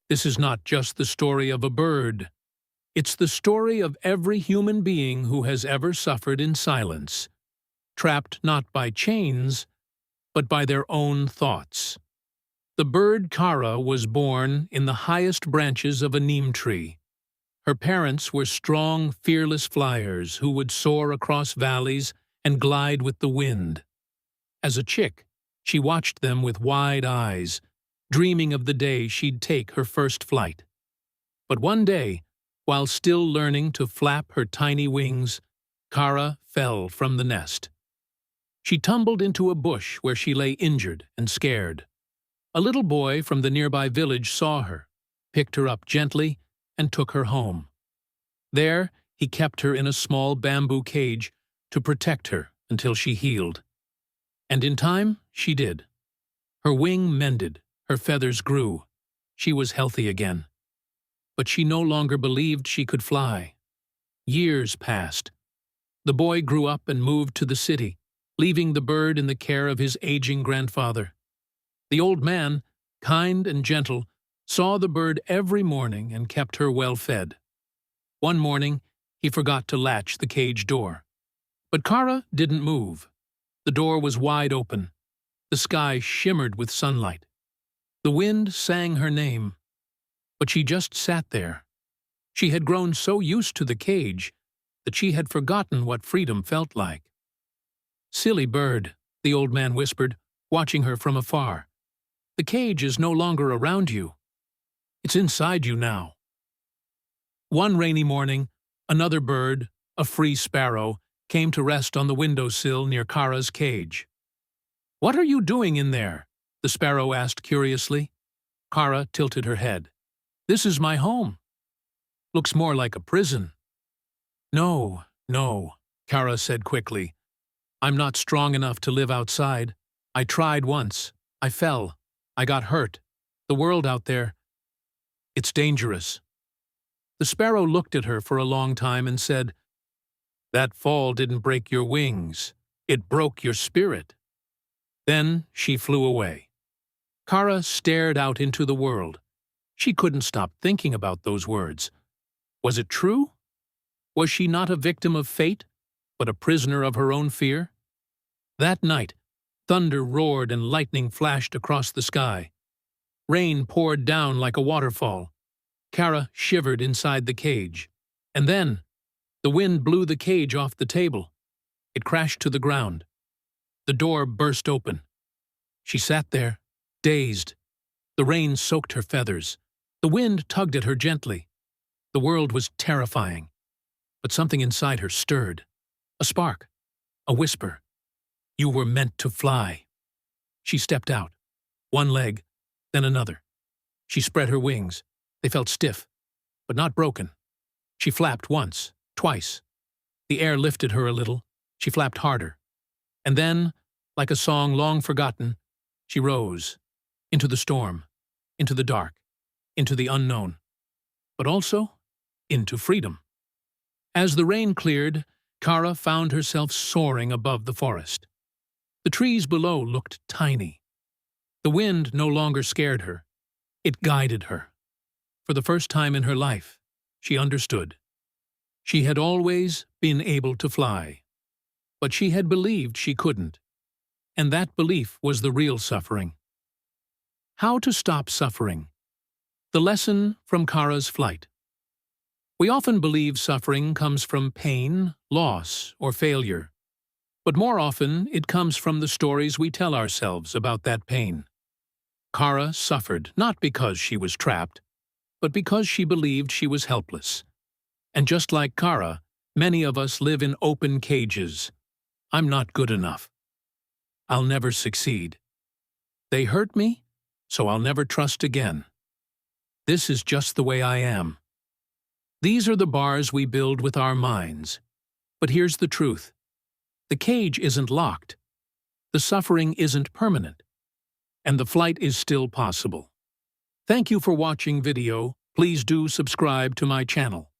This is not just the story of a bird. It's the story of every human being who has ever suffered in silence, trapped not by chains, but by their own thoughts. The bird Chara was born in the highest branches of a neem tree. Her parents were strong, fearless flyers who would soar across valleys and glide with the wind. As a chick, she watched them with wide eyes, dreaming of the day she'd take her first flight. But one day, while still learning to flap her tiny wings, Chara fell from the nest. She tumbled into a bush where she lay injured and scared. A little boy from the nearby village saw her, picked her up gently, and took her home. There, he kept her in a small bamboo cage to protect her until she healed. And in time, she did. Her wing mended, her feathers grew. She was healthy again. But she no longer believed she could fly. Years passed. The boy grew up and moved to the city, leaving the bird in the care of his aging grandfather. The old man, kind and gentle, saw the bird every morning and kept her well fed. One morning, he forgot to latch the cage door. But Chara didn't move. The door was wide open. The sky shimmered with sunlight. The wind sang her name. But she just sat there. She had grown so used to the cage that she had forgotten what freedom felt like. "Silly bird," the old man whispered, watching her from afar. "The cage is no longer around you. It's inside you now." One rainy morning, another bird, a free sparrow, came to rest on the windowsill near Chara's cage. "What are you doing in there?" the sparrow asked curiously. Chara tilted her head. "This is my home." "Looks more like a prison." No, Chara said quickly. "I'm not strong enough to live outside. I tried once. I fell. I got hurt. The world out there, it's dangerous." The sparrow looked at her for a long time and said, "That fall didn't break your wings. It broke your spirit." Then she flew away. Chara stared out into the world. She couldn't stop thinking about those words. Was it true? Was she not a victim of fate, but a prisoner of her own fear? That night, thunder roared and lightning flashed across the sky. Rain poured down like a waterfall. Chara shivered inside the cage. And then, the wind blew the cage off the table. It crashed to the ground. The door burst open. She sat there, dazed. The rain soaked her feathers. The wind tugged at her gently. The world was terrifying. But something inside her stirred. A spark. A whisper. "You were meant to fly." She stepped out. One leg, then another. She spread her wings. They felt stiff, but not broken. She flapped once, twice. The air lifted her a little. She flapped harder. And then, like a song long forgotten, she rose. Into the storm. Into the dark. Into the unknown. But also, into freedom. As the rain cleared, Chara found herself soaring above the forest. The trees below looked tiny. The wind no longer scared her. It guided her. For the first time in her life, she understood. She had always been able to fly, but she had believed she couldn't. And that belief was the real suffering. How to stop suffering. The lesson from Chara's flight. We often believe suffering comes from pain, loss, or failure. But more often, it comes from the stories we tell ourselves about that pain. Chara suffered not because she was trapped, but because she believed she was helpless. And just like Chara, many of us live in open cages. I'm not good enough. I'll never succeed. They hurt me, so I'll never trust again. This is just the way I am. These are the bars we build with our minds. But here's the truth. The cage isn't locked. The suffering isn't permanent. And the flight is still possible. Thank you for watching video. Please do subscribe to my channel.